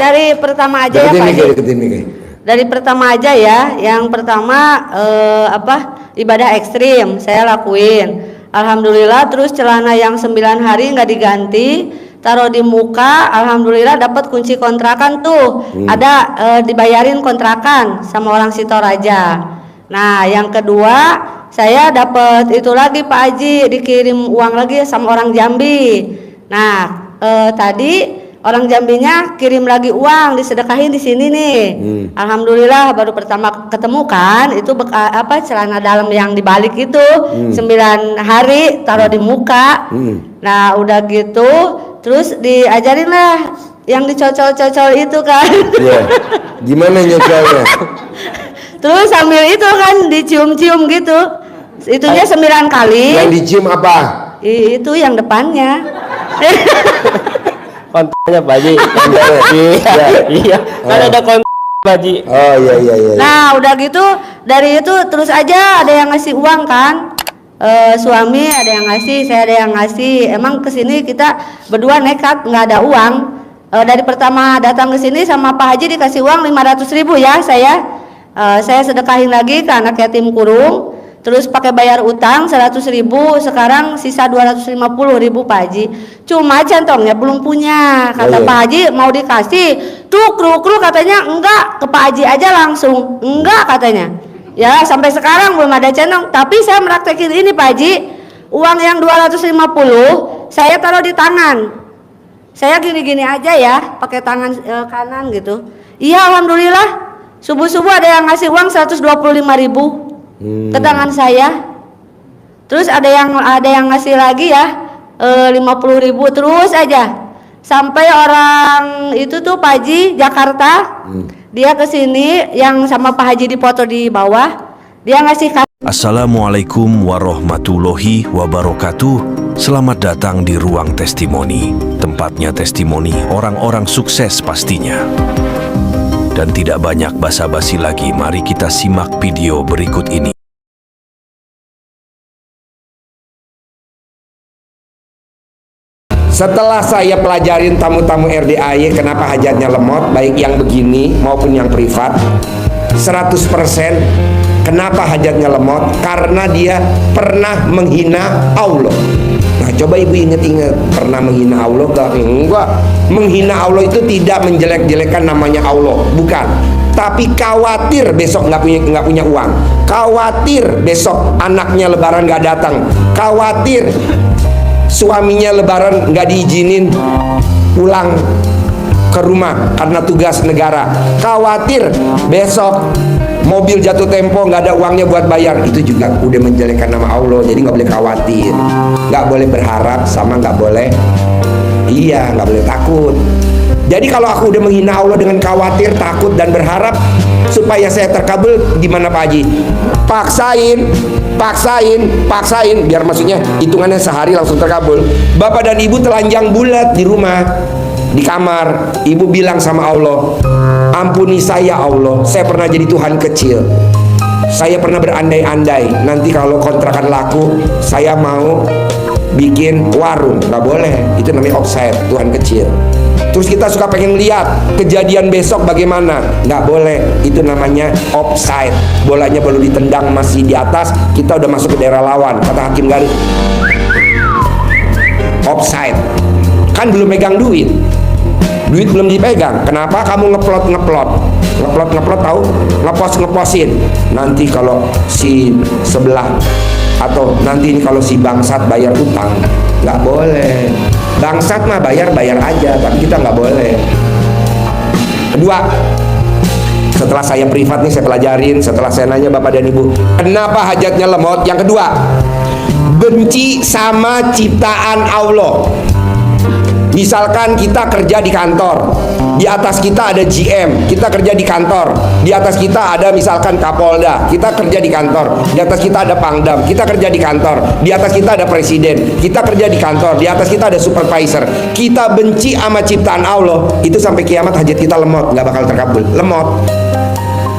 dari pertama aja ya Pak Haji. Dari pertama aja ya. Yang pertama ibadah ekstrim saya lakuin. Alhamdulillah, terus celana yang 9 hari nggak diganti, taruh di muka. Alhamdulillah dapat kunci kontrakan tuh. Ada dibayarin kontrakan sama orang Sitoraja. Nah, yang kedua saya dapat itu lagi Pak Haji, dikirim uang lagi sama orang Jambi. Nah, tadi orang Jambinya kirim lagi uang disedekahin di sini nih. Alhamdulillah baru pertama ketemu kan itu celana dalam yang dibalik itu 9 hari taruh di muka. Nah, udah gitu terus diajarin lah yang dicocol-cocol itu kan. Yeah. Gimana nyocolnya? Terus sambil itu kan dicium-cium gitu. Itunya 9 kali. Yang dicium apa? Itu yang depannya. Kontaknya Pak Haji. Iya. Kan ada kontak Pak Haji. Oh iya. Nah, udah gitu dari itu terus aja ada yang ngasih uang kan. Suami ada yang ngasih, saya ada yang ngasih. Emang kesini kita berdua nekat nggak ada uang. Dari pertama datang ke sini sama Pak Haji dikasih uang 500.000 ya saya sedekahin lagi ke anak yatim kurung. Terus pakai bayar utang 100.000, sekarang sisa 250.000 Pak Haji. Cuma centongnya belum punya. Kata Pak Haji mau dikasih. Tuh kru katanya enggak, ke Pak Haji aja langsung. Enggak katanya. Ya sampai sekarang belum ada centong. Tapi saya meraktekin ini Pak Haji. Uang yang 250 saya taruh di tangan. Saya gini-gini aja ya, pakai tangan kanan gitu. Iya alhamdulillah. Subuh-subuh ada yang ngasih uang 125.000 ke tangan saya. Terus ada yang ngasih lagi ya 50.000 terus aja. Sampai orang itu tuh Pak Haji Jakarta. Dia kesini yang sama Pak Haji dipoto di bawah. Dia ngasih Assalamualaikum warahmatullahi wabarakatuh. Selamat datang di Ruang Testimoni. Tempatnya testimoni orang-orang sukses pastinya. Dan tidak banyak basa-basi lagi, mari kita simak video berikut ini. Setelah saya pelajarin tamu-tamu RDAY kenapa hajatnya lemot, baik yang begini maupun yang privat, 100% kenapa hajatnya lemot? Karena dia pernah menghina Allah. Nah coba ibu inget-inget, pernah menghina Allah gak? Enggak. Menghina Allah itu tidak menjelek-jelekan namanya Allah, bukan. Tapi khawatir besok nggak punya uang, khawatir besok anaknya lebaran nggak datang, khawatir suaminya lebaran nggak diizinin pulang ke rumah karena tugas negara, khawatir besok mobil jatuh tempo nggak ada uangnya buat bayar. Itu juga udah menjelekkan nama Allah. Jadi nggak boleh khawatir, nggak boleh berharap, sama nggak boleh nggak boleh takut. Jadi kalau aku udah menghina Allah dengan khawatir, takut dan berharap supaya saya terkabul, gimana Pak Haji? Paksain biar maksudnya hitungannya sehari langsung terkabul. Bapak dan ibu telanjang bulat di rumah, di kamar, ibu bilang sama Allah, ampuni saya Allah, saya pernah jadi Tuhan kecil, saya pernah berandai-andai nanti kalau kontrakan laku saya mau bikin warung. Nggak boleh, itu namanya offside, Tuhan kecil. Terus kita suka pengen lihat kejadian besok bagaimana, nggak boleh, itu namanya offside. Bolanya baru ditendang masih di atas, kita udah masuk ke daerah lawan, kata hakim garis offside. Kan belum megang duit belum dipegang. Kenapa kamu ngeplot tahu? Ngeposin. Nanti kalau si sebelah atau nanti ini kalau si bangsat bayar utang, nggak boleh. Bangsat mah bayar aja, tapi kita nggak boleh. Kedua, setelah saya privat nih, saya pelajarin, setelah saya nanya bapak dan ibu, kenapa hajatnya lemot? Yang kedua, benci sama ciptaan Allah. Misalkan kita kerja di kantor, di atas kita ada GM, kita kerja di kantor, di atas kita ada misalkan Kapolda, kita kerja di kantor, di atas kita ada Pangdam, kita kerja di kantor, di atas kita ada Presiden, kita kerja di kantor, di atas kita ada Supervisor. Kita benci sama ciptaan Allah, itu sampai kiamat hajat kita lemot, nggak bakal terkabul, lemot.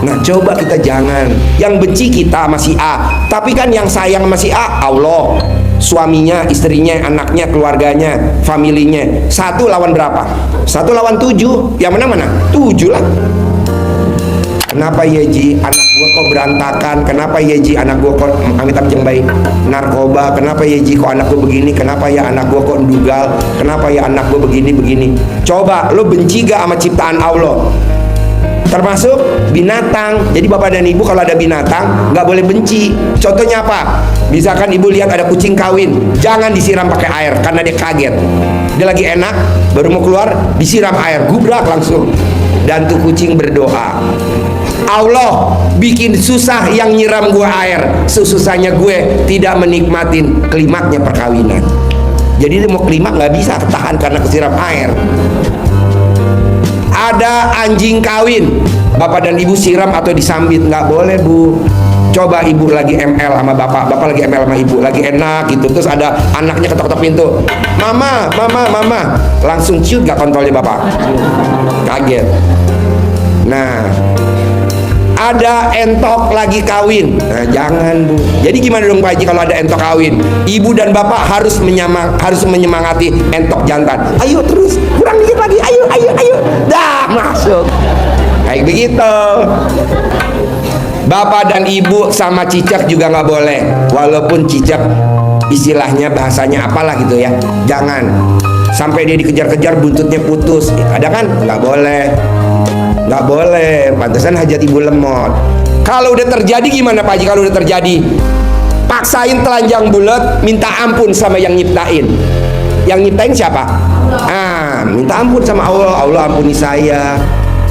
Nah coba kita jangan, yang benci kita masih A, tapi kan yang sayang masih A Allah. suaminya, istrinya, anaknya, keluarganya, familinya. 1 lawan berapa? 1 lawan 7. Yang menang mana? 7 lah. Kenapa ya Ji anak gua kok berantakan? Kenapa ya Ji anak gua kok amit-amit jengbai narkoba? Kenapa ya Ji kok anak gua begini? Kenapa ya anak gua kok dugal? Kenapa ya anak gua begini? Coba lo benci gak sama ciptaan Allah? Termasuk binatang. Jadi bapak dan ibu kalau ada binatang nggak boleh benci. Contohnya apa? Misalkan ibu lihat ada kucing kawin, jangan disiram pakai air karena dia kaget. Dia lagi enak, baru mau keluar, disiram air, gubrak langsung. Dan tuh kucing berdoa, Allah bikin susah yang nyiram gue air, sesusahnya gue tidak menikmatin klimaknya perkawinan. Jadi dia mau klimak nggak bisa ketahan karena kesiram air. Ada anjing kawin, bapak dan ibu siram atau disambit, nggak boleh bu. Coba ibu lagi ML sama bapak lagi ML sama ibu, lagi enak gitu, terus ada anaknya ketok-ketok pintu, mama, langsung ciut gak kontrolnya bapak? Kaget. Nah, ada entok lagi kawin, nah jangan bu. Jadi gimana dong Pak Haji kalau ada entok kawin? Ibu dan bapak harus menyemangati entok jantan. Ayo terus, kurang dikit lagi, ayo, dah masuk. Kayak begitu. Bapak dan ibu sama cicak juga nggak boleh, walaupun cicak istilahnya bahasanya apalah gitu ya. Jangan sampai dia dikejar-kejar buntutnya putus. Ada kan? Nggak boleh. Pantesan hajat ibu lemot. Kalau udah terjadi gimana Pak Haji? Kalau udah terjadi, paksain telanjang bulat, minta ampun sama yang nyiptain. Yang nyiptain siapa? Minta ampun sama Allah. Allah ampuni saya.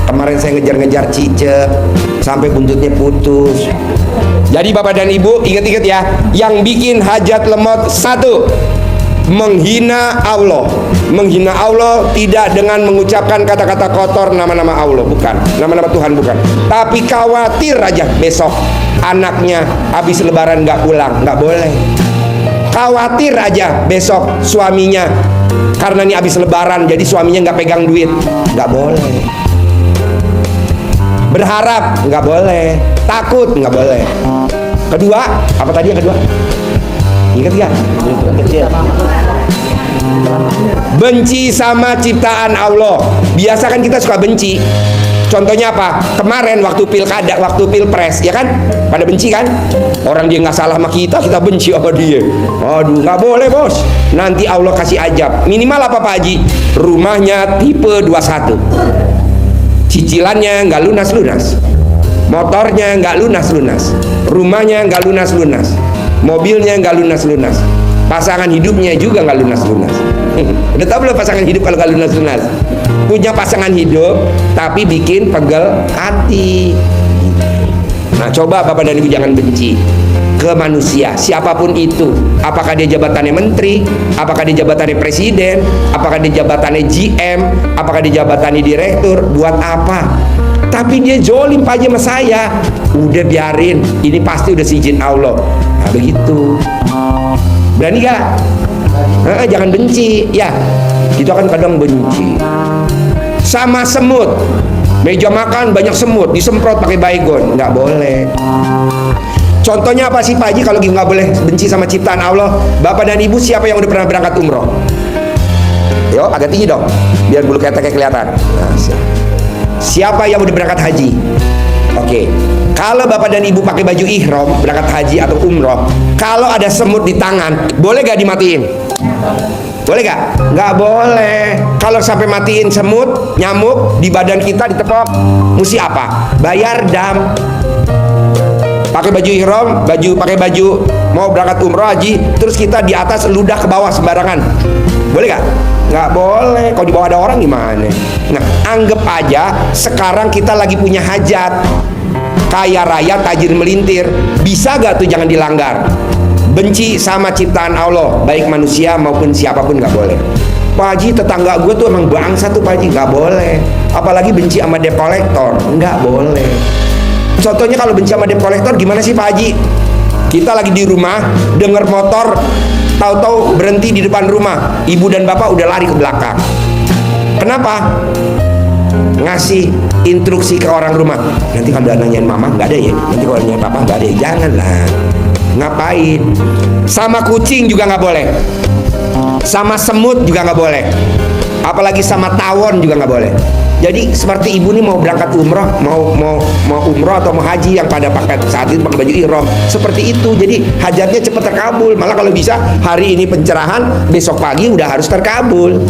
Kemarin saya ngejar-ngejar cicak sampai buntutnya putus. Jadi bapak dan ibu ingat-ingat ya, yang bikin hajat lemot 1, menghina Allah. Menghina Allah tidak dengan mengucapkan kata-kata kotor nama-nama Allah, bukan, nama-nama Tuhan bukan, tapi khawatir aja besok anaknya habis lebaran nggak pulang, nggak boleh. Khawatir aja besok suaminya karena ini habis lebaran jadi suaminya nggak pegang duit, nggak boleh. Berharap nggak boleh, takut nggak boleh. Kedua, apa tadi yang kedua? Ingat ya? Benci sama ciptaan Allah. Biasa kan kita suka benci. Contohnya apa? Kemarin waktu pilkada, waktu pilpres, ya kan? Pada benci kan? Orang dia nggak salah sama kita benci sama dia. Aduh, nggak boleh bos. Nanti Allah kasih ajab. Minimal apa Pak Haji? Rumahnya tipe 21. Cicilannya nggak lunas-lunas, motornya nggak lunas-lunas, rumahnya nggak lunas-lunas, mobilnya nggak lunas-lunas, pasangan hidupnya juga nggak lunas-lunas. Udah tahu belum pasangan hidup kalau nggak lunas-lunas? Punya pasangan hidup tapi bikin pegel hati. Nah coba bapak dan ibu jangan benci ke manusia siapapun itu, apakah dia jabatannya menteri, apakah dia jabatannya presiden, apakah dia jabatannya GM, apakah dia jabatannya direktur, buat apa? Tapi dia jolim aja sama saya, udah biarin, ini pasti udah seizin Allah. Nah begitu, berani gak? Jangan benci ya, kita kan kadang benci sama semut. Meja makan banyak semut, disemprot pakai baygon, nggak boleh. Contohnya apa sih Pak Haji kalau nggak boleh benci sama ciptaan Allah? Bapak dan ibu siapa yang udah pernah berangkat umroh? Yo agak tinggi dong, biar bulu keteknya kelihatan. Nah, siapa yang udah berangkat haji? Oke. Kalau bapak dan ibu pakai baju ihram berangkat haji atau umroh, kalau ada semut di tangan, boleh gak dimatiin? Boleh gak? Nggak boleh. Kalau sampai matiin semut, nyamuk di badan kita ditepok, mesti apa? Bayar dam. Pakai baju ihram, pakai baju mau berangkat umroh haji, terus kita di atas ludah ke bawah sembarangan, boleh gak? Nggak boleh. Kalau di bawah ada orang gimana? Nah, anggap aja sekarang kita lagi punya hajat, kaya raya, tajir melintir, bisa gak tuh jangan dilanggar? Benci sama ciptaan Allah, baik manusia maupun siapapun nggak boleh. Pak Haji, tetangga gue tuh emang bangsa tuh Pak Haji, nggak boleh. Apalagi benci sama debt collector, nggak boleh. Contohnya kalau benci sama debt collector gimana sih Pak Haji? Kita lagi di rumah, denger motor, tahu-tahu berhenti di depan rumah, ibu dan bapak udah lari ke belakang. Kenapa? Ngasih instruksi ke orang rumah, nanti kalau nanyain mama nggak ada ya, nanti kalau nanyain papa nggak ada ya. Janganlah. Ngapain? Sama kucing juga nggak boleh, sama semut juga nggak boleh, apalagi sama tawon juga nggak boleh. Jadi seperti ibu nih mau berangkat umroh, mau umroh atau mau haji yang pada pakai saat itu pakai baju ihram seperti itu. Jadi hajatnya cepat terkabul. Malah kalau bisa hari ini pencerahan, besok pagi udah harus terkabul.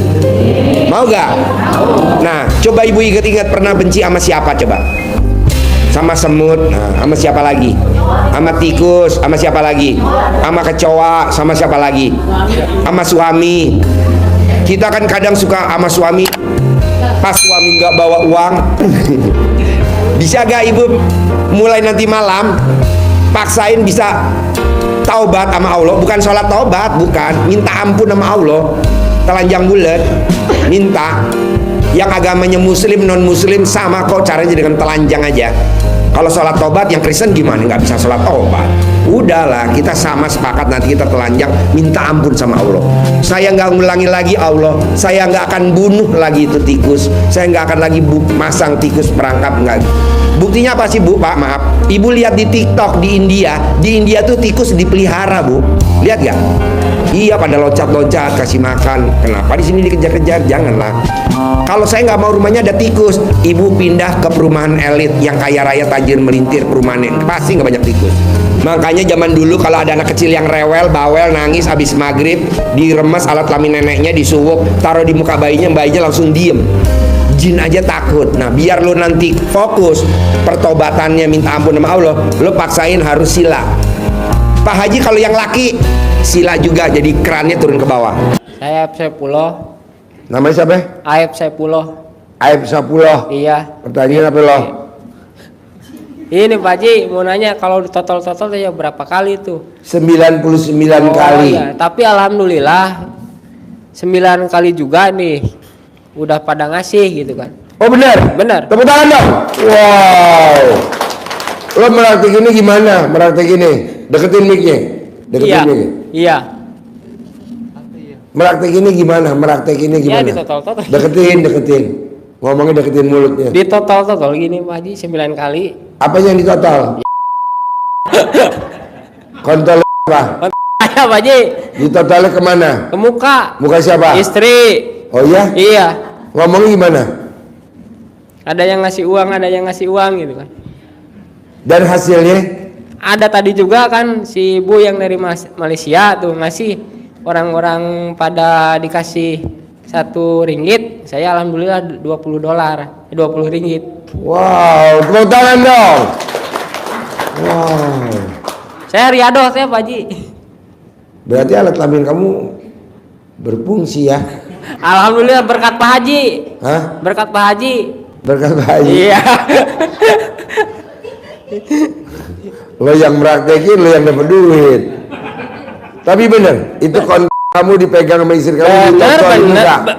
Mau gak? Nah, coba ibu ingat-ingat pernah benci sama siapa coba? Sama semut, nah, sama siapa lagi? Sama tikus, sama siapa lagi? Sama kecoa, sama siapa lagi? Sama suami. Kita kan kadang suka sama suami, pas suami nggak bawa uang. Bisa gak ibu mulai nanti malam paksain bisa taubat sama Allah, bukan sholat taubat, bukan, minta ampun sama Allah, telanjang bulat, minta. Yang agamanya muslim non muslim sama kok, caranya dengan telanjang aja. Kalau sholat tobat yang Kristen gimana? Nggak bisa sholat tobat. Udahlah, kita sama sepakat nanti kita telanjang minta ampun sama Allah. Saya nggak ngulangi lagi Allah. Saya nggak akan bunuh lagi itu tikus. Saya nggak akan lagi masang tikus perangkap, nggak. Buktinya apa sih Bu? Pak maaf, ibu lihat di TikTok di India tuh tikus dipelihara Bu. Lihat gak? Iya, pada loncat-loncat kasih makan. Kenapa di sini dikejar-kejar? Janganlah. Kalau saya nggak mau rumahnya ada tikus, ibu pindah ke perumahan elit yang kaya raya tajir melintir, perumahan yang pasti nggak banyak tikus. Makanya zaman dulu kalau ada anak kecil yang rewel, bawel, nangis habis maghrib, diremes alat kelamin neneknya, disuwuk, taruh di muka bayinya langsung diem. Jin aja takut. Nah, biar lo nanti fokus pertobatannya minta ampun sama Allah, lo paksain harus sila. Pak Haji kalau yang laki sila juga, jadi kerannya turun ke bawah. Saya Sepuluh. Namanya siapa? Aib Sepuluh. Aib Sepuluh. Iya. Pertanyaan apa lo? Ini Pak Haji mau nanya, kalau total ya berapa kali tuh? 99 kali. Iya. Tapi alhamdulillah 9 kali juga nih udah pada ngasih gitu kan. Oh benar? Benar. Tepuk tangan dong. Wow. Lo meraktik ini gimana? Meraktik ini? Deketin mic-nya. Deketin Iya. mic-nya. Iya. Meraktik ini gimana? Meraktik ini gimana? Ya di total. Deketin. Ngomongnya deketin mulutnya. Di total gini Pak Haji 9 kali. Apa yang di total? Kontol apa? Saya Pak Haji Di totalnya kemana? ke muka. Muka siapa? Istri. Oh iya? Iya. Ngomongnya gimana? Ada yang ngasih uang gitu kan. Dan hasilnya? Ada tadi juga kan si ibu yang dari Malaysia tuh ngasih, orang-orang pada dikasih 1 ringgit, saya alhamdulillah $20, 20 ringgit. Wow, tepuk tangan dong. Wow. Saya riado saya Pak Haji. Berarti alat kelamin kamu berfungsi ya? Alhamdulillah berkat Pak Haji. Hah? Berkat Pak Haji. Berkat bayi. Iya. Lo yang praktekin, lo yang dapat duit. Tapi bener, itu kamu dipegang sama istri kamu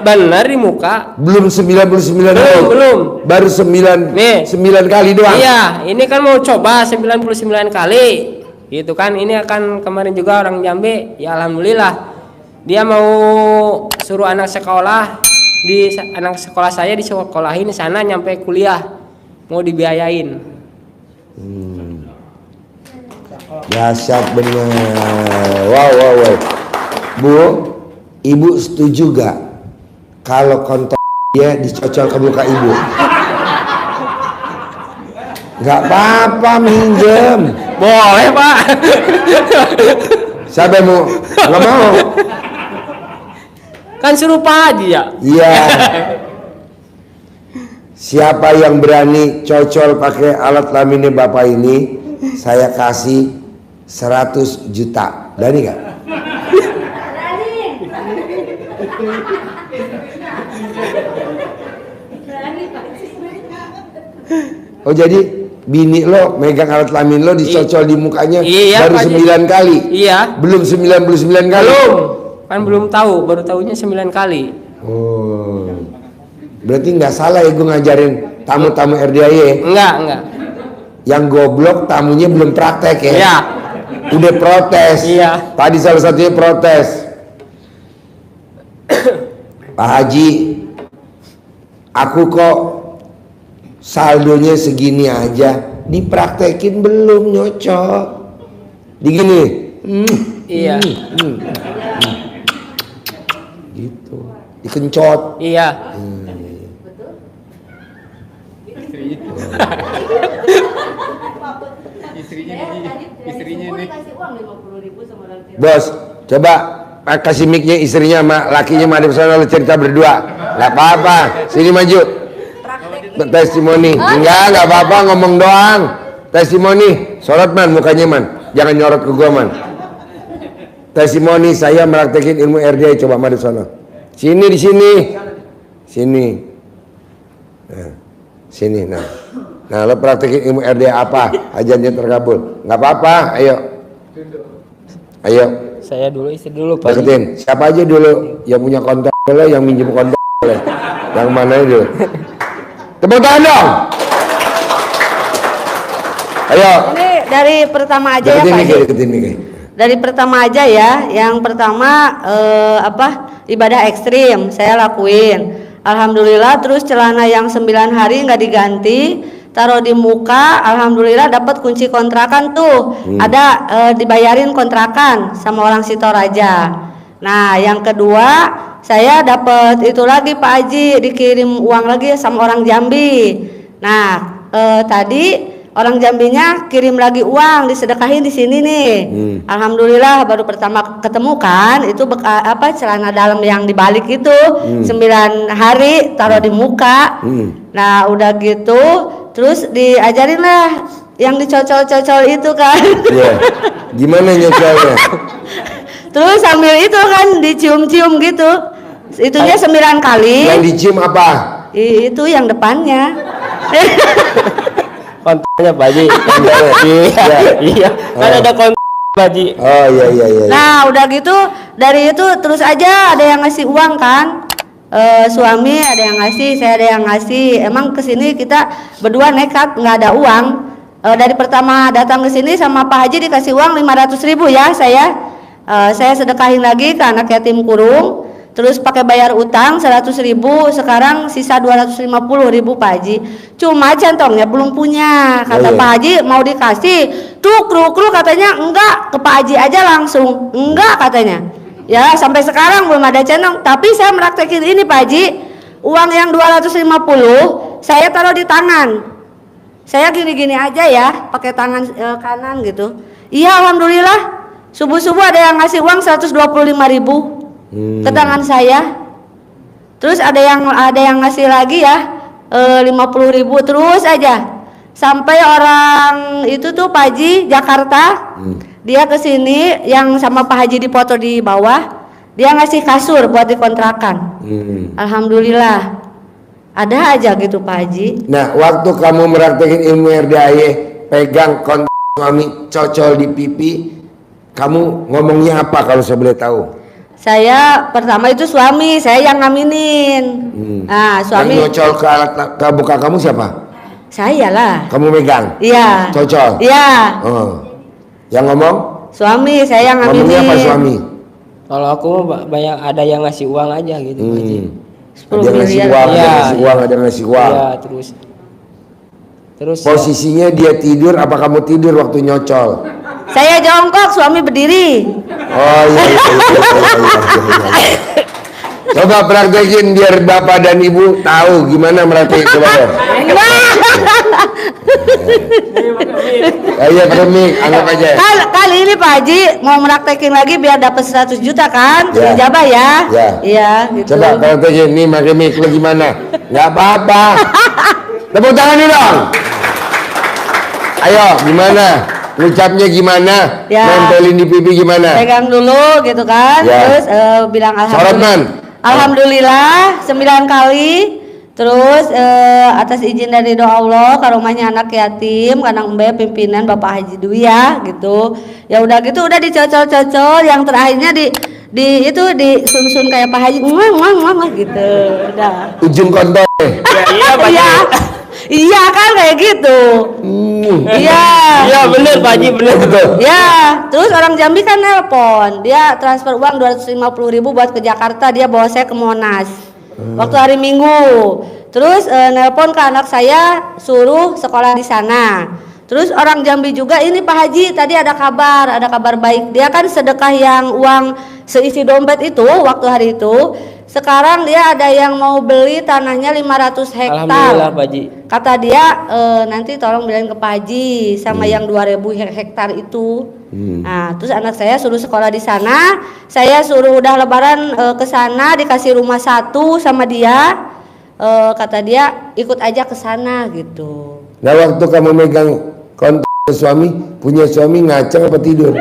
Bener di muka. Belum 99 kali. Belum. Baru 9 kali doang. Iya, ini kan mau coba 99 kali. Gitu kan, ini akan kemarin juga orang Jambi, ya alhamdulillah. Dia mau suruh anak sekolah, anak sekolah saya disekolahin di sana nyampe kuliah. Mau dibiayain. Dahsyat bener. Wow. Bu, ibu setuju gak kalau kontol dia dicocol ke muka ibu? Gak apa-apa, minjem. Boleh Pak. Siapa yang mau? Gak mau. Kan suruh Pak Haji ya. Iya. Siapa yang berani cocol pakai alat kelaminnya bapak ini, saya kasih 100 juta. Berani gak? Oh jadi bini lo megang alat kelamin lo dicocol di mukanya baru 9 kali? Iya. Belum 99 kali? Belum. Kan belum tahu, baru tahunya 9 kali. Oh. Berarti nggak salah ya gue ngajarin tamu-tamu RDAY? Enggak. Yang goblok tamunya belum praktek ya? Iya. Udah protes. Iya. Tadi salah satunya protes. Pak Haji, aku kok saldonya segini aja, dipraktekin belum nyocok. Digini. Iya. Gitu. Dikencot. Iya. Bos, coba kasih mic-nya istrinya sama lakinya madep sana lu cerita berdua. Enggak apa-apa. Sini maju. Testimoni. Enggak apa-apa ngomong doang. Testimoni. Sorot man mukanya man. Jangan nyorot ke gua man. Testimoni saya meraktekin ilmu RDA, coba madep sana. Sini di sini. Sini. Nah. Sini nah. Nah, lo praktekin ilmu RDA apa? Hajatnya terkabul. Enggak apa-apa, ayo. Ayo. Saya dulu, istri dulu Pak. Deketin. Siapa aja dulu yang punya kontak boleh, yang minjem kontak boleh. Yang mana itu? Tepuk tangan dong. Ayo. Ini dari pertama aja ya Pak Haji. Deketin nih. Dari pertama aja ya. Yang pertama ibadah ekstrim saya lakuin. Alhamdulillah, terus celana yang 9 hari nggak diganti, taruh di muka. Alhamdulillah dapat kunci kontrakan tuh. Ada dibayarin kontrakan sama orang Sitoraja. Nah, yang kedua saya dapat itu lagi Pak Haji, dikirim uang lagi sama orang Jambi. Nah, tadi orang Jambinya kirim lagi uang, disedekahin di sini nih. Alhamdulillah baru pertama ketemu kan, itu celana dalam yang dibalik itu 9 hari taruh di muka. Nah, udah gitu terus diajarin lah yang dicocol-cocol itu kan. Yeah. Gimana nyocolnya? Terus sambil itu kan dicium-cium gitu. Itunya 9 kali. Yang dicium apa? Itu yang depannya. Kontaknya Pak Haji. Iya. Kan ada kontak Pak Haji. Oh iya. Nah, udah gitu dari itu terus aja ada yang ngasih uang kan. Suami ada yang ngasih, saya ada yang ngasih. Emang kesini kita berdua nekat nggak ada uang. Dari pertama datang ke sini sama Pak Haji dikasih uang 500.000 ya saya sedekahin lagi ke anak yatim kurung. Terus pakai bayar utang 100.000, sekarang sisa 250.000 Pak Haji. Cuma centongnya belum punya. Kata Pak Haji mau dikasih, tuh kru katanya enggak, ke Pak Haji aja langsung. Enggak katanya. Ya sampai sekarang belum ada centong. Tapi saya meraktekin ini Pak Haji, uang yang 250 saya taruh di tangan. Saya gini-gini aja ya, pakai tangan kanan gitu. Iya alhamdulillah. Subuh-subuh ada yang ngasih uang 125.000. Ke tangan saya. Terus ada yang ngasih lagi ya 50.000 terus aja. Sampai orang itu tuh Pak Haji Jakarta. Dia kesini yang sama Pak Haji dipoto di bawah. Dia ngasih kasur buat dikontrakan. Alhamdulillah. Ada aja gitu Pak Haji. Nah, waktu kamu meraktekin ilmu RDAY, pegang kontak suami cocol di pipi, kamu ngomongnya apa kalau saya boleh tahu? Saya pertama itu suami, saya yang ngaminin. Nah, suami. Yang nyocol ke buka kamu siapa? Saya lah. Kamu megang? Iya. Cocol? Iya. Oh. Yang ngomong? Suami, saya yang ngaminin. Ngomongnya apa suami? Kalau aku banyak ada yang ngasih uang aja gitu Pak Haji. 10 Ada yang ngasih miliar. uang, Iya, ada yang ngasih uang, ada yang ngasih uang. Iya, terus Posisinya dia tidur, apa kamu tidur waktu nyocol? Saya jongkok, suami berdiri. Oh iya. Coba praktekin biar bapak dan ibu tahu gimana meraktekin, coba dong. Iya permik, anggap aja. Kali ini Pak Haji mau meraktekin lagi biar dapat 100 juta kan? Ya. Ijabah ya. Ya. Iya, gitu. Coba praktekin nih pakai mic lu gimana? Nggak apa-apa. Tepuk tangan dulu dong. Ayo, gimana? Ucapnya gimana? Ya. Nempelin di pipi gimana? Pegang dulu gitu kan. Ya. Terus bilang Sorot, Man. Alhamdulillah 9 kali. Terus atas izin dari doa Allah karomahnya anak yatim kanang embe pimpinan Bapak Haji Dwi ya gitu. Ya udah gitu udah dicocol-cocol, yang terakhirnya di sun-sun kayak Pak Haji gitu. Udah. Ujung kontol. iya Pak Haji. Iya. Iya kan kayak gitu. Iya. Iya bener Pak Haji, bener. Ya, terus orang Jambi kan nelpon, dia transfer uang 250.000 buat ke Jakarta, dia bawa saya ke Monas. Waktu hari Minggu. Terus nelpon ke anak saya suruh sekolah di sana. Terus orang Jambi juga ini Pak Haji tadi ada kabar baik. Dia kan sedekah yang uang seisi dompet itu waktu hari itu. Sekarang dia ada yang mau beli tanahnya 500 hektar. Alhamdulillah Pak Haji. Kata dia nanti tolong bilangin ke Pak Haji sama yang 2000 hektar itu. Nah, terus anak saya suruh sekolah di sana. Saya suruh udah lebaran ke sana dikasih rumah 1 sama dia. Kata dia ikut aja ke sana gitu. Nah waktu kamu megang kontak suami, punya suami ngaceng apa tidur?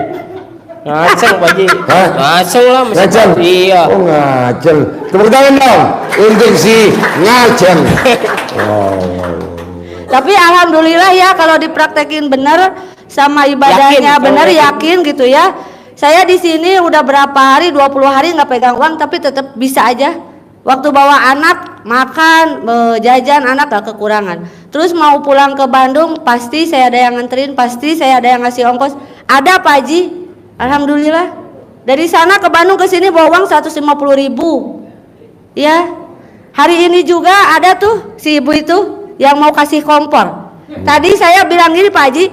Ngaceng Pak Haji. Hah? Ngaceng lah masih. Ngaceng? Iya. Oh ngaceng. Tepuk tangan dong untuk si ngaceng. Tapi alhamdulillah ya kalau dipraktekin bener sama ibadahnya bener yakin gitu ya. Saya di sini udah berapa hari 20 hari nggak pegang uang tapi tetap bisa aja. Waktu bawa anak makan jajan anak gak kekurangan. Terus mau pulang ke Bandung pasti saya ada yang nganterin, pasti saya ada yang ngasih ongkos. Ada Pak Haji, alhamdulillah. Dari sana ke Bandung ke sini bawa uang 150.000. Ya, hari ini juga ada tuh si ibu itu yang mau kasih kompor. Tadi saya bilang gini Pak Haji,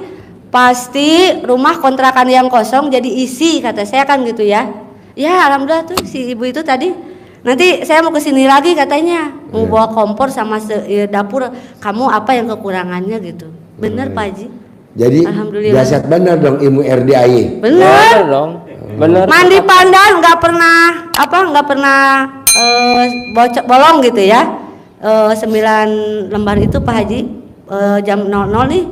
pasti rumah kontrakan yang kosong jadi isi kata saya kan gitu ya. Ya alhamdulillah tuh si ibu itu tadi. Nanti saya mau kesini lagi katanya mau bawa kompor sama dapur. Kamu apa yang kekurangannya gitu? Bener Pak Haji. Jadi alhamdulillah. dahsyat benar dong ilmu RDAY. Bener dong. Bener. Mandi pandan nggak pernah bolong gitu ya. 9 lembar itu Pak Haji jam 00 nih.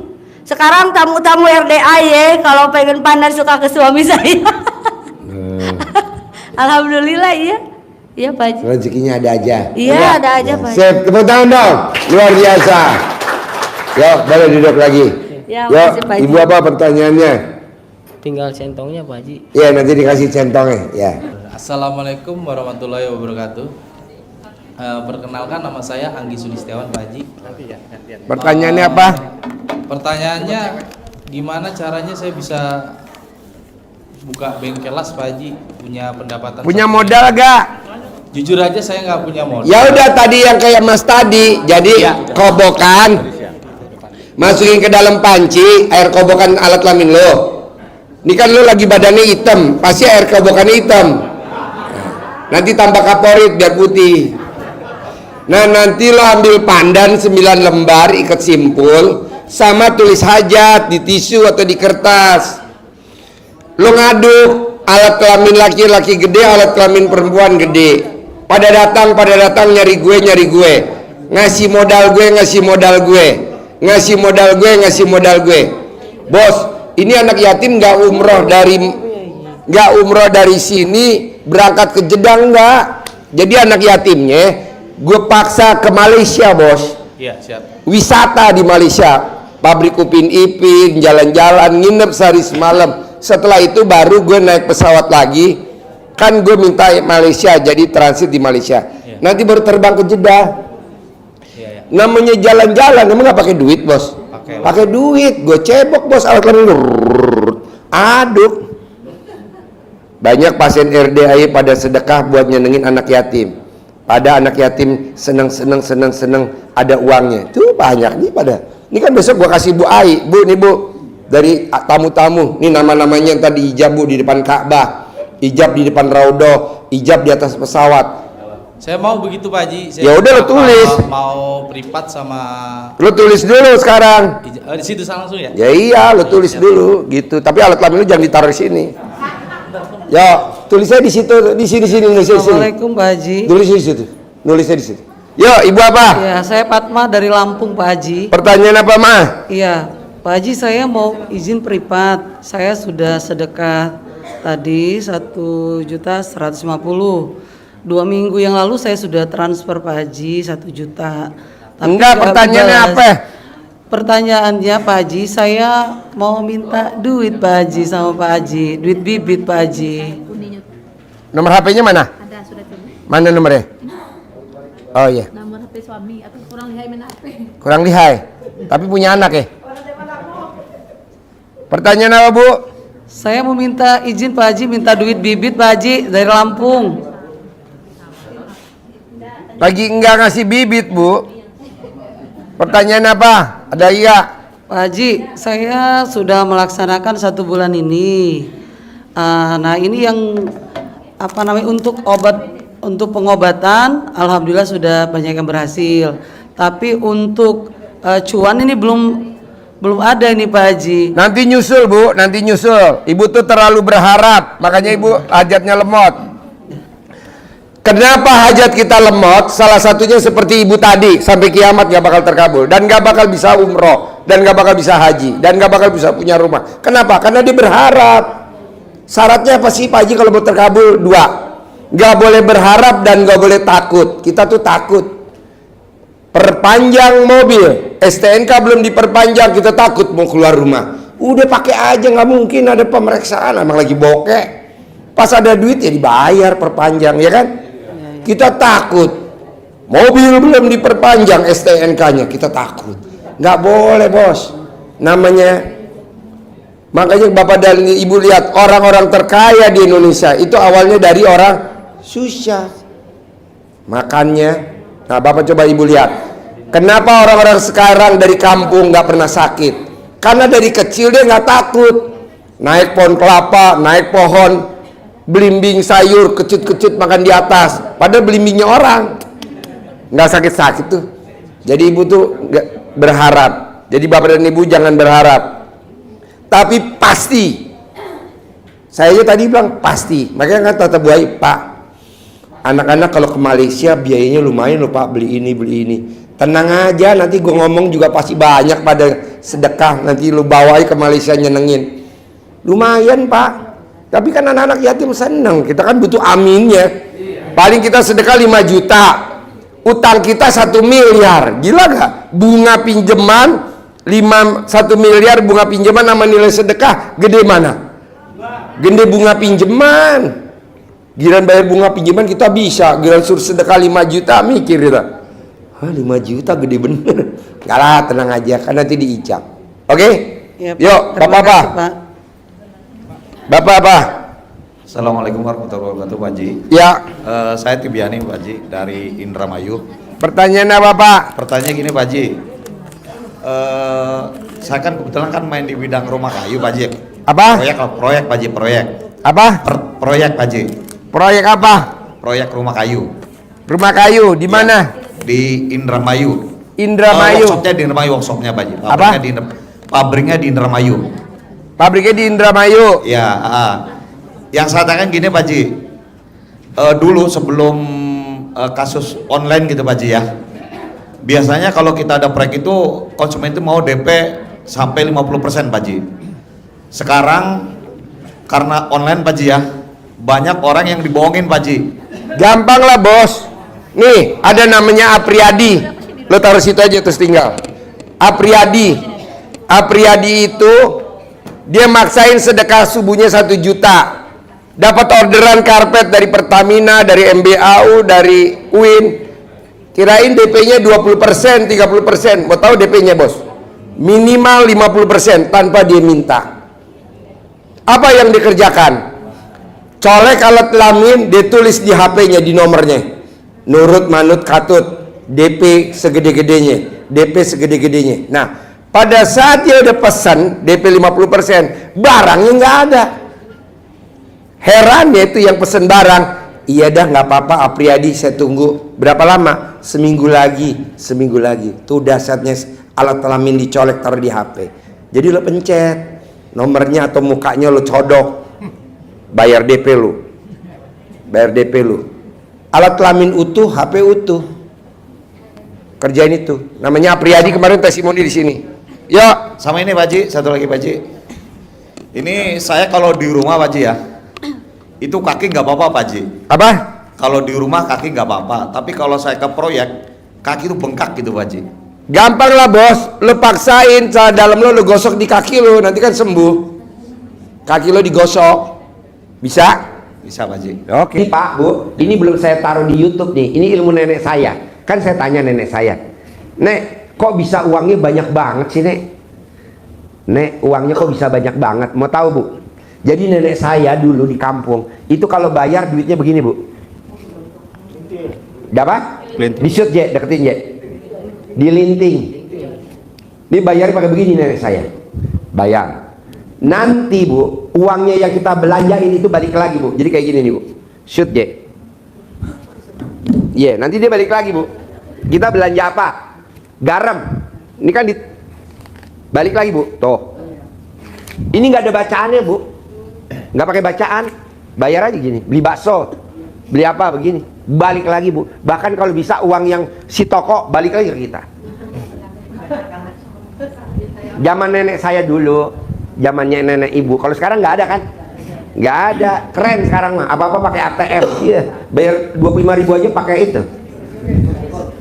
Sekarang tamu-tamu RDAY kalau pengen pandan suka ke suami saya. Alhamdulillah iya. Iya Pak Haji. Rezekinya ada aja. Iya ada aja Pak Haji. Sip, tepuk tangan dong. Luar biasa. Yuk, boleh duduk lagi. Ya, Yuk, makasih, Pak Haji. Ibu apa pertanyaannya? Tinggal centongnya Pak Haji. Iya, nanti dikasih centongnya. Ya. Assalamualaikum warahmatullahi wabarakatuh. Perkenalkan nama saya Anggi Sulistiawan Pak Haji. Pertanyaannya apa? Pertanyaannya gimana caranya saya bisa buka bengkelas Pak Haji, punya pendapatan. Punya modal gak? Jujur aja saya nggak punya modal. Ya udah tadi yang kayak Mas tadi. Jadi kobokan masukin ke dalam panci air kobokan alat kelamin lo. Ini kan lo lagi badannya hitam, pasti air kobokannya hitam. Nanti tambah kaporit biar putih. Nah nanti lo ambil pandan 9 lembar ikat simpul sama tulis hajat di tisu atau di kertas. Lo ngaduk alat kelamin laki-laki gede, alat kelamin perempuan gede. Pada datang nyari gue. Ngasih modal gue. Ngasih modal gue. Bos, ini anak yatim nggak umroh dari sini berangkat ke Jeddah nggak. Jadi anak yatimnya gue paksa ke Malaysia bos. Iya siap. Wisata di Malaysia, pabrik Upin Ipin, jalan-jalan, nginep sehari semalam. Setelah itu baru gue naik pesawat lagi. Kan gue minta Malaysia, jadi transit di Malaysia. Nanti baru terbang ke Jeddah. Namanya jalan-jalan, emang nggak pakai duit bos? Pakai duit. Gue cebok bos, alat kelamin aduk. Banyak pasien RDAY pada sedekah buat nyenengin anak yatim. Pada anak yatim seneng ada uangnya. Tuh banyak nih pada. Ini kan besok gue kasih Bu Ai, Bu nih Bu. Dari tamu-tamu, ini nama-namanya yang tadi ijab Bu di depan Ka'bah, ijab di depan Raudhah, ijab di atas pesawat. Saya mau begitu Pak Haji. Ya udah lo tulis. Mau privat sama. Lo tulis dulu sekarang. Di situ langsung ya? Ya iya, lo tulis dulu gitu. Tapi alat kelamin lo jangan ditaruh di sini. Ya, tulisnya di situ, di sini. Assalamualaikum Pak Haji. Tulisnya di situ. Nulisnya di situ. Yo, Ibu apa? Ya, saya Fatma dari Lampung Pak Haji. Pertanyaan apa, Ma? Iya, Pak Haji saya mau izin privat. Saya sudah sedekah tadi 1.150.000. 2 minggu yang lalu saya sudah transfer Pak Haji 1 juta. Tapi enggak, pertanyaannya apa? Pertanyaannya Pak Haji, saya mau minta duit Pak Haji sama Pak Haji, duit bibit Pak Haji. Nomor HP-nya mana? Ada, sudah coba. Mana nomornya? Oh iya. Nomor HP suami atau kurang lihai main HP. Kurang lihai. Tapi punya anak ya? Pertanyaan apa, Bu? Saya mau minta izin Pak Haji, minta duit bibit Pak Haji dari Lampung. Lagi enggak ngasih bibit, Bu. Pertanyaan apa? Ada iya? Pak Haji, saya sudah melaksanakan 1 bulan ini. Nah ini yang untuk pengobatan, alhamdulillah sudah banyak yang berhasil. Tapi untuk cuan ini belum ada ini Pak Haji. Nanti nyusul Bu, nanti nyusul. Ibu tuh terlalu berharap, makanya Ibu hajatnya lemot. Kenapa hajat kita lemot? Salah satunya seperti Ibu tadi, sampai kiamat gak bakal terkabul, dan gak bakal bisa umroh, dan gak bakal bisa haji, dan gak bakal bisa punya rumah. Kenapa? Karena dia berharap. Syaratnya apa sih Pak Haji kalau mau terkabul? 2. Gak boleh berharap dan gak boleh takut. Kita tuh takut. Perpanjang mobil, STNK belum diperpanjang, kita takut mau keluar rumah. Udah pakai aja, nggak mungkin ada pemeriksaan, emang lagi bokeh. Pas ada duit ya dibayar perpanjang, ya kan? Kita takut. Mobil belum diperpanjang STNK-nya, kita takut. Nggak boleh bos. Makanya Bapak dan Ibu lihat orang-orang terkaya di Indonesia itu awalnya dari orang susah. Makannya. Nah Bapak coba Ibu lihat. Kenapa orang-orang sekarang dari kampung nggak pernah sakit? Karena dari kecil dia nggak takut. Naik pohon kelapa, naik pohon belimbing sayur, kecut-kecut makan di atas. Padahal belimbingnya orang. Nggak sakit-sakit tuh. Jadi Ibu tuh nggak berharap. Jadi Bapak dan Ibu jangan berharap. Tapi pasti. Saya aja tadi bilang pasti. Makanya kan Tata Buai, Pak, anak-anak kalau ke Malaysia biayanya lumayan loh Pak, beli ini beli ini. Tenang aja, nanti gue ngomong juga pasti banyak pada sedekah. Nanti lu bawain ke Malaysia nyenengin. Lumayan Pak. Tapi kan anak-anak yatim seneng. Kita kan butuh aminnya. Paling kita sedekah 5 juta. Utang kita 1 miliar. Gila gak? Bunga pinjaman 1 miliar bunga pinjaman sama nilai sedekah. Gede mana? Gede bunga pinjaman. Giliran bayar bunga pinjaman kita bisa. Giliran suruh sedekah 5 juta mikir kita. 5 juta gede bener. Enggak lah, tenang aja kan nanti diicap. Oke? Ya, Pak. Yuk, Terima Bapak apa? kasih, Pak. Bapak apa? Assalamualaikum warahmatullahi wabarakatuh Pak Haji. Ya. Saya Tibiani Pak Haji dari Indramayu. Pertanyaannya apa Pak? Pertanyaan gini Pak Haji. Saya kan kebetulan kan main di bidang rumah kayu Pak Haji. Apa? Proyek Pak Haji, proyek. Apa? Proyek Pak Haji. Proyek apa? Proyek rumah kayu. Rumah kayu di mana? Di Indramayu. Indramayu. Workshopnya di Indramayu, workshopnya Pak Haji. Apa? Pabriknya di Indramayu. Pabriknya di Indramayu. Ya, yang saya tanyakan gini Pak Haji. Dulu sebelum kasus online gitu Pak Haji ya. Biasanya kalau kita ada proyek itu konsumen itu mau DP sampai 50% Pak Haji. Sekarang karena online Pak Haji ya, banyak orang yang dibohongin Pak Haji. Gampang lah bos. Nih ada namanya Apriyadi. Lo taruh situ aja terus tinggal. Apriyadi itu dia maksain sedekah subuhnya 1 juta. Dapat orderan karpet dari Pertamina, dari MBAU, dari UIN. Kirain DP-nya 20%, 30%. Mau tahu DP-nya bos? Minimal 50% tanpa dia minta. Apa yang dikerjakan? Colek alat kelamin, dia tulis di HP-nya, di nomornya. Nurut, manut, katut. DP segede-gedenya. DP segede-gedenya. Nah, pada saat dia udah pesan DP 50%, barangnya nggak ada. Herannya itu yang pesen barang, iya dah nggak apa-apa Apriyadi, saya tunggu. Berapa lama? Seminggu lagi. Tuh dasarnya alat kelamin dicolek taruh di HP. Jadi lo pencet nomornya atau mukanya lo codok, bayar DP lu. Alat kelamin utuh, HP utuh. Kerjain itu. Namanya Apriyadi, kemarin testimoni di sini. Ya. Sama ini Pak Haji, satu lagi Pak Haji. Ini saya kalau di rumah Pak Haji ya, itu kaki nggak apa-apa Pak Haji. Apa? Kalau di rumah kaki nggak apa-apa, tapi kalau saya ke proyek kaki itu bengkak gitu Pak Haji. Gampang lah bos, lo paksain celana dalam lo gosok di kaki lo, nanti kan sembuh. Kaki lo digosok, bisa? Bisa Pak Haji. Oke. Ini Pak, Bu, ini belum saya taruh di YouTube nih. Ini ilmu nenek saya. Kan saya tanya nenek saya, Nek, kok bisa uangnya banyak banget sih Nek? Nek, uangnya kok bisa banyak banget? Mau tahu Bu? Jadi nenek saya dulu di kampung itu kalau bayar duitnya begini Bu. Dapat? Di shoot Je, deketin Je. Dilinting. Dia bayar pakai begini nenek saya. Bayar. Nanti Bu, uangnya yang kita belanjain itu balik lagi Bu. Jadi kayak gini nih Bu. Shoot ya. Iya, nanti dia balik lagi Bu. Kita belanja apa? Garam. Ini kan balik lagi Bu. Tuh. Ini nggak ada bacaannya Bu. Nggak pakai bacaan. Bayar aja gini. Beli bakso. Beli apa begini. Balik lagi Bu. Bahkan kalau bisa uang yang si toko balik lagi ke kita. Zaman nenek saya dulu, zamannya nenek ibu. Kalau sekarang nggak ada kan? Nggak ada. Keren sekarang mah. Apa-apa pakai ATM. Iya. Bayar 25.000 aja pakai itu.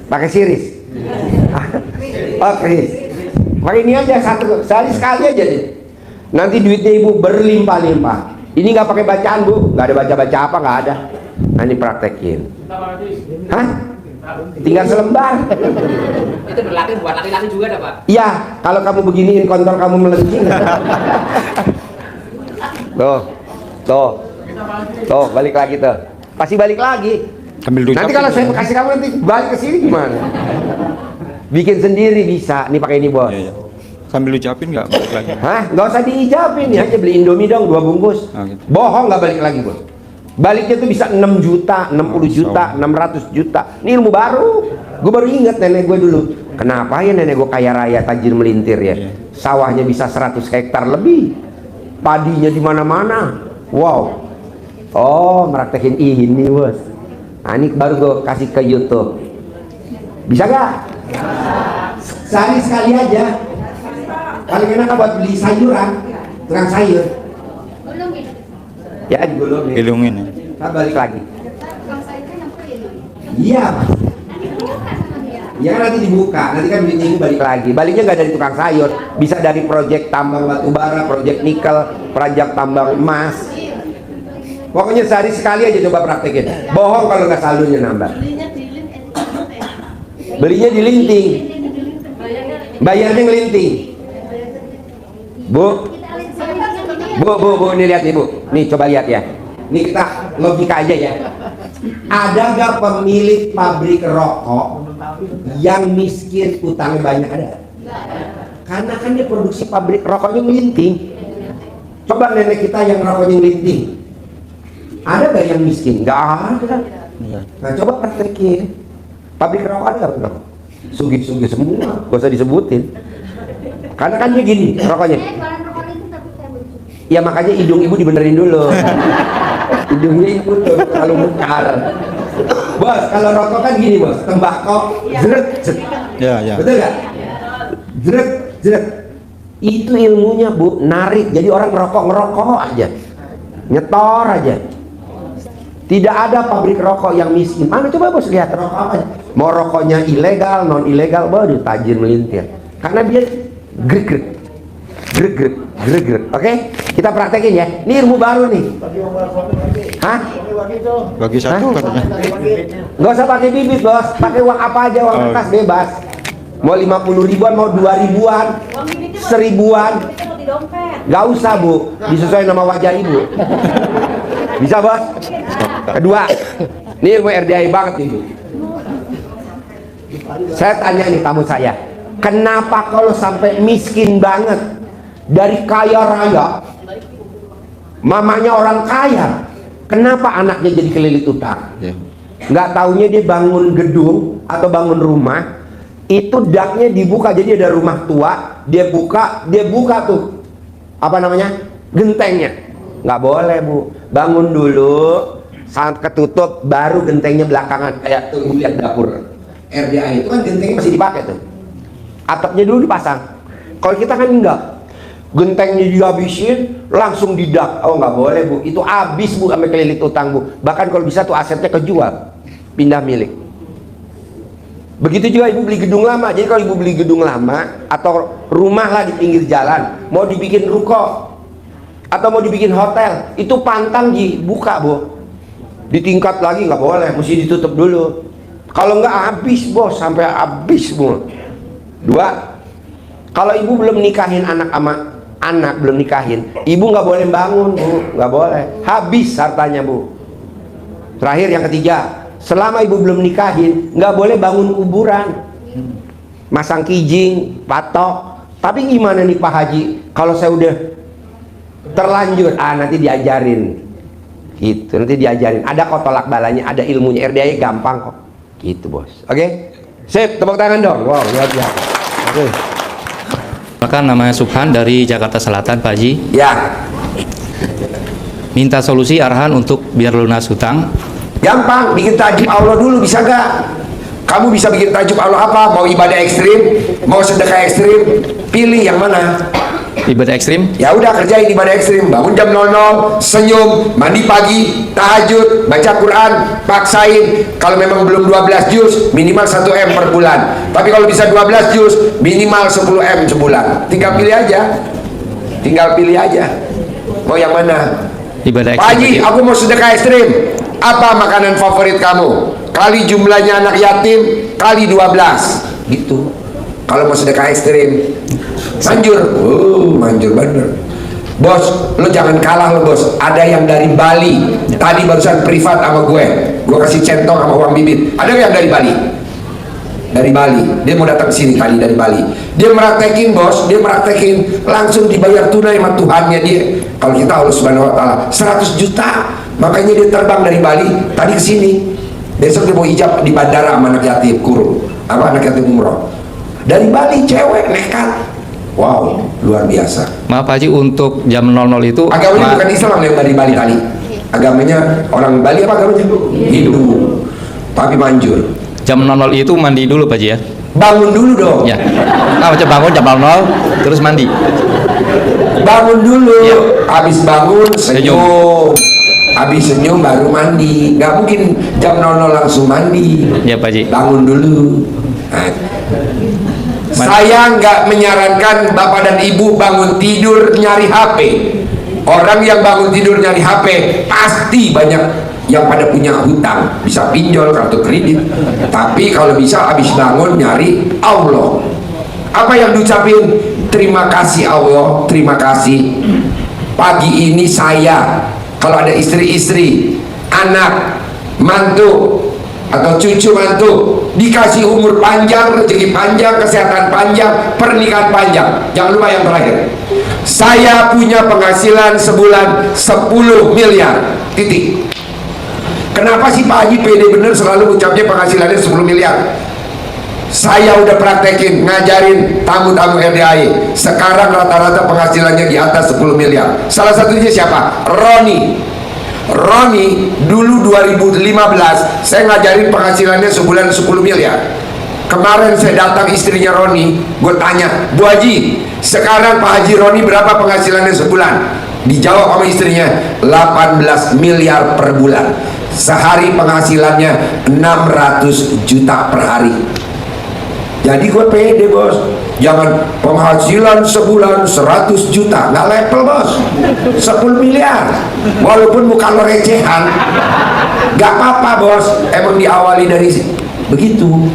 Pakai siris. Oke. Pakai ini aja satu. Sehari sekali aja deh. Nanti duitnya ibu berlimpah-limpah. Ini nggak pakai bacaan Bu. Nggak ada baca-baca apa, nggak ada. Nah, ini praktekin. Hah? Tinggal selembar. Itu berlaku buat laki-laki juga ada Pak? Iya, kalau kamu beginiin kontol kamu melengking. Tuh, balik lagi tuh. Pasti balik lagi. Nanti kalau saya kasih kamu nanti balik ke sini gimana? Bikin sendiri bisa. Nih pakai ini Bos. Iya. Sambil ucapin nggak balik lagi? Hah? Nggak usah diijabin ya, aja beli Indomie dong 2 bungkus. Gitu. Bohong nggak balik lagi Bos. Baliknya tuh bisa 6 juta, 60 juta, 600 juta. Ini ilmu baru. Gue baru ingat nenek gue dulu. Kenapa ya nenek gue kaya raya, tajir melintir ya? Sawahnya bisa 100 hektar lebih. Padinya di mana-mana. Wow. Oh, meraktekin ini Bos. Nah, ini baru gue kasih ke YouTube. Bisa gak? Sehari sekali aja. Paling enak buat beli sayuran, tukang sayur. Ya, digulungin. Hilungin ya. Kita balik lagi. Iya. Iya kan nanti dibuka, nanti kan duitnya ini balik lagi. Baliknya nggak dari tukang sayur, bisa dari proyek tambang batu bara, proyek nikel, proyek tambang emas. Pokoknya sehari sekali aja coba praktekin. Bohong kalau nggak saldonya nambah. Belinya di linting, bayarnya ngelinting. Bu, ini lihat nih Bu. Nih coba lihat ya. Ini kita logika aja ya. Ada gak pemilik pabrik rokok yang miskin utangnya banyak? Ada? Karena kan dia produksi pabrik rokoknya ngelinting. Coba nenek kita yang rokoknya ngelinting. Ada gak yang miskin? Gak ada. Nah coba praktekin. Pabrik rokok ada gak? Sugih-sugih semua. Gak usah disebutin. Karena kan dia gini rokoknya. Ya makanya hidung ibu dibenerin dulu. Hidungnya ibu tuh terlalu mekar. Bos, kalau rokok kan gini Bos, tembakau zret, zret. Ya. Betul gak? Zret, zret. Itu ilmunya Bu, narik. Jadi orang ngerokok aja. Nyetor aja. Tidak ada pabrik rokok yang miskin. Mana coba Bos lihat rokok apa aja. Mau rokoknya ilegal, non ilegal, waduh tajir melintir. Karena dia grek. Oke? Kita praktekin ya. Ini ilmu baru nih. Hah? Bagi satu katanya. Gak usah pakai bibit Bos, pakai uang apa aja, uang kertas bebas. Mau 50 ribuan, mau 2 ribuan, 1000-an. Gak usah Bu, disesuaikan nama wajah ibu. Bisa Bos? Kedua, ini ilmu RDI banget nih Bu. Saya tanya nih tamu saya, kenapa kalau sampai miskin banget dari kaya raya, mamanya orang kaya, kenapa anaknya jadi kelilit utang? Nggak taunya dia bangun gedung atau bangun rumah, itu daknya dibuka, jadi ada rumah tua, dia buka tuh apa namanya, gentengnya. Nggak boleh Bu, bangun dulu saat ketutup, baru gentengnya belakangan. Kayak tuh lihat dapur RDA itu kan gentengnya masih dipakai tuh, atapnya dulu dipasang. Kalau kita kan enggak, gentengnya dihabisin langsung didak. Oh nggak boleh Bu, itu habis Bu sampai kelilit utang Bu. Bahkan kalau bisa tuh asetnya kejual, pindah milik. Begitu juga ibu beli gedung lama. Jadi kalau ibu beli gedung lama atau rumah lah di pinggir jalan, mau dibikin ruko atau mau dibikin hotel, itu pantang buka Bu. Ditingkat lagi nggak boleh, mesti ditutup dulu. Kalau nggak habis Bos, sampai habis Bu. Dua, kalau ibu belum nikahin anak belum nikahin, ibu nggak boleh bangun Bu, nggak boleh, habis hartanya Bu. Terakhir yang ketiga, selama ibu belum nikahin nggak boleh bangun kuburan, masang kijing, patok, Tapi gimana nih Pak Haji, kalau saya udah terlanjur, nanti diajarin, gitu, nanti diajarin. Ada kok tolak balanya, ada ilmunya. RDAI gampang kok, gitu bos. Oke, sip, tepuk tangan dong. Wow, luar biasa. Oke. Maka namanya Subhan dari Jakarta Selatan, Pak Haji. Ya, Minta solusi arahan untuk biar lunas hutang. gampang, bikin tajuk Allah dulu, bisa gak? Kamu bisa bikin tajuk Allah apa? Mau ibadah ekstrim, mau sedekah ekstrim, pilih yang mana? Ibadah ekstrim. Ya udah, kerjain ibadah ekstrim. Bangun jam 00, senyum, mandi pagi, tahajud, baca Quran, paksain. Kalau memang belum 12 juz, minimal 1 M per bulan. Tapi kalau bisa 12 juz, minimal 10 M sebulan. Tinggal pilih aja. Tinggal pilih aja. Mau yang mana? Ibadah Pak Haji, ekstrim. aku mau sedekah ekstrim. Apa makanan favorit kamu? Kali jumlahnya anak yatim, kali 12. Gitu. Kalau mau sedekah ekstrim, manjur. Manjur bener. Bos, lo jangan kalah lo bos. Ada yang dari Bali. Tadi barusan privat sama gue kasih centong sama uang bibit. Ada yang dari Bali? Dari Bali. Dia mau datang sini tadi dari Bali. Dia meraktekin bos, dia meraktekin langsung dibayar tunai sama Tuhannya dia. Kalau kita Allah Subhanahu Wa Taala 100 juta. Makanya dia terbang dari Bali tadi ke sini. Besok dia mau ijab di bandara sama anak yatim kurung. Anak yatim umroh. Dari Bali cewek nekat. Wow, luar biasa. Maaf Pak Haji, untuk jam 00 itu Agamanya bukan Islam yang dari Bali tadi. Agamanya orang Bali apa agamanya? Hindu. Tapi manjur. Jam 00 itu mandi dulu Pak Haji ya. Bangun dulu dong. Ya. Macam bangun jam 00 terus mandi. Bangun dulu. Ya. Habis bangun senyum. Habis senyum baru mandi. Nggak mungkin jam 00 langsung mandi. Ya Pak Haji. Bangun dulu. Nah. Saya nggak menyarankan bapak dan ibu bangun tidur nyari HP. Orang yang bangun tidur nyari HP pasti banyak yang pada punya hutang, bisa pinjol kartu kredit. Tapi kalau bisa habis bangun nyari Allah. Apa yang diucapin? Terima kasih Allah, terima kasih. Pagi ini saya, kalau ada istri-istri, anak, mantu atau cucu mantu, dikasih umur panjang, rezeki panjang, kesehatan panjang, pernikahan panjang. Jangan lupa yang terakhir, saya punya penghasilan sebulan 10 miliar. Titik. Kenapa sih Pak Haji pede bener selalu ucapnya penghasilannya 10 miliar? Saya udah praktekin, ngajarin tamu-tamu RDAI. Sekarang rata-rata penghasilannya di atas 10 miliar. Salah satunya siapa? Roni dulu 2015 saya ngajarin penghasilannya sebulan 10 miliar. Kemarin saya datang istrinya Roni, gue tanya, Bu Haji, sekarang Pak Haji Roni berapa penghasilannya sebulan? Dijawab sama istrinya, 18 miliar per bulan. Sehari penghasilannya 600 juta per hari. Jadi gue pede bos. Jangan penghasilan sebulan 100 juta, nggak level bos. 10 miliar walaupun muka lo recehan, nggak apa-apa bos. Emang diawali dari begitu.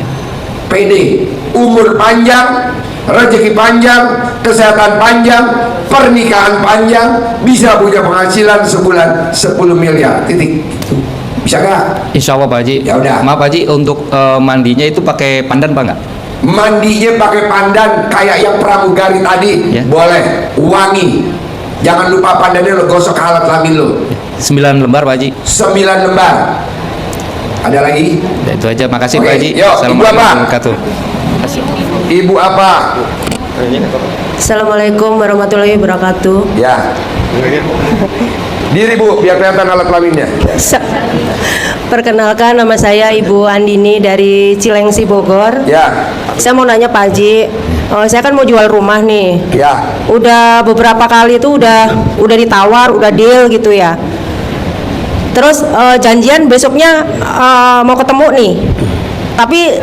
Pede, umur panjang, rezeki panjang, kesehatan panjang, pernikahan panjang, bisa punya penghasilan sebulan 10 miliar. Titik. Bisa gak? Insya Allah Pak Haji. Ya udah. Maaf Pak Haji, untuk mandinya itu pakai pandan Pak nggak? Mandinya pakai pandan kayak yang pramugari tadi, ya. Boleh, wangi. Jangan lupa pandannya lo gosok alat kelamin lo. 9 lembar Pak Haji. 9 lembar. Ada lagi? Ya, itu aja. Makasih Oke, Pak Haji. yuk, Ibu apa? Wabarakatuh. Ibu apa? Assalamualaikum warahmatullahi wabarakatuh. Ya. Diri Bu, biar kelihatan alat kelaminnya. Perkenalkan, nama saya Ibu Andini dari Cilengsi Bogor. Ya. Saya mau nanya Pak Haji, saya kan mau jual rumah nih. Ya. Udah beberapa kali itu udah ditawar, udah deal gitu ya. Terus janjian besoknya mau ketemu nih. Tapi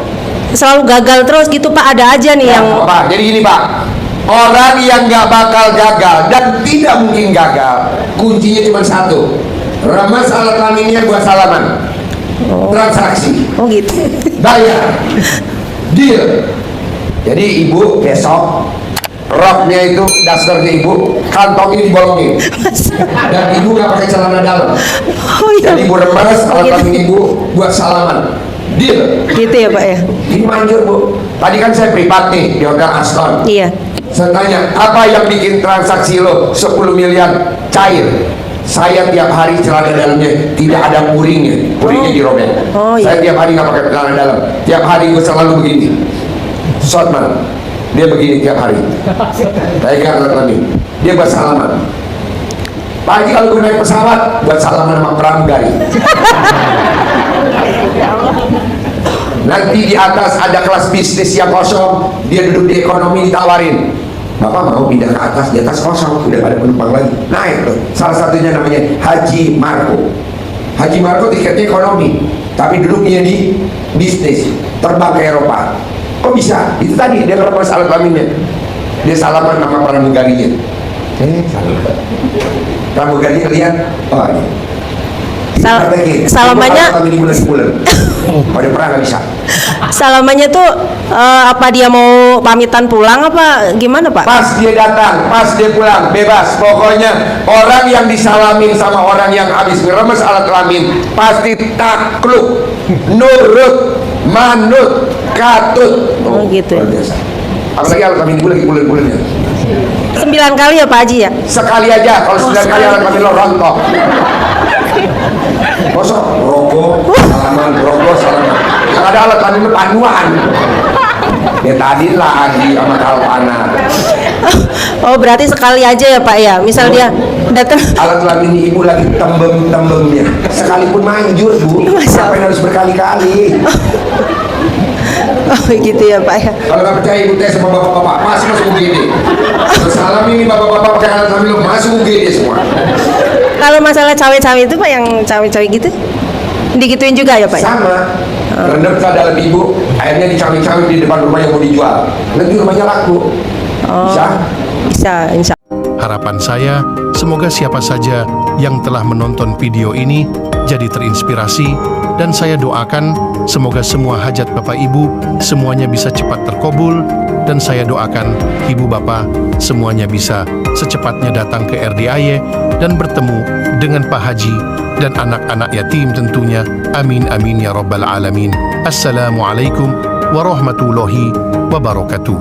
selalu gagal terus gitu Pak. Ada aja nih yang Pak, jadi gini Pak, orang yang nggak bakal gagal dan tidak mungkin gagal, kuncinya cuma satu, remas alat kelaminnya buat salaman, transaksi, gitu, bayar, deal. Jadi ibu besok roknya itu, dasternya ibu, kantongnya dibolongin, dan ibu nggak pakai celana dalam. Jadi ibu remas alat kelamin ibu buat salaman, deal. gitu ya Pak ya. Ini manjur Bu. Tadi kan saya privat nih di Hotel Aston. Iya. Saya tanya, apa yang bikin transaksi lo 10 miliar cair? Saya tiap hari celana dalamnya tidak ada puringnya, puringnya dirobek. Saya tiap hari nggak pakai celana dalam, tiap hari gue selalu begini. Shotman, dia begini tiap hari. Tiger Lamin, dia buat salaman. Pak Haji kalau gue naik pesawat, buat salaman sama pramugari. Nanti di atas ada kelas bisnis yang kosong, dia duduk di ekonomi ditawarin. Bapak mau pindah ke atas, di atas kosong, udah ada penumpang lagi. Naik tuh. Salah satunya namanya Haji Marco. Haji Marco tiketnya ekonomi, tapi duduknya di bisnis, terbang ke Eropa. Kok bisa? Itu tadi dia lepas alat kelaminnya. Dia salaman sama pramugarinya. Pramugarinya lihat, oh iya. Salamannya pada perang nggak bisa. Salamannya tuh apa dia mau pamitan pulang apa gimana Pak? Pas dia datang, pas dia pulang, bebas. Pokoknya orang yang disalamin sama orang yang habis ngeremes alat kelamin pasti takluk, nurut, manut, katut. Oh gitu. Luar biasa. Apalagi alat kelamin ibu lagi bulan-bulannya. 9 kali ya Pak Haji ya? Sekali aja, kalau 9 kali alat kelamin lo rontok. Kosong, rokok, salaman. Yang ada alat kelamin itu panuan. Ya tadi lagi sama kalpana. Oh berarti sekali aja ya Pak ya? Misal dia datang. Alat kelamin ibu lagi tembem-tembemnya. Sekalipun manjur Bu, sampai harus berkali-kali. Oh gitu ya Pak ya? Kalau nggak percaya ibu tes sama bapak-bapak, masuk UGD. Salam ini bapak-bapak pakai alat kelamin lo masuk UGD semua. Kalau masalah cawe-cawe itu Pak, yang cawe-cawe gitu digituin juga ya Pak? Sama. Rendam ke dalam ibu, akhirnya dicawe-cawe di depan rumah yang mau dijual. Nanti rumahnya laku. Bisa? Bisa, insya Harapan saya, semoga siapa saja yang telah menonton video ini jadi terinspirasi, dan saya doakan semoga semua hajat Bapak Ibu semuanya bisa cepat terkabul, dan saya doakan Ibu Bapak semuanya bisa secepatnya datang ke RDAY dan bertemu dengan Pak Haji dan anak-anak yatim tentunya. Amin amin ya rabbal alamin. Assalamualaikum warahmatullahi wabarakatuh.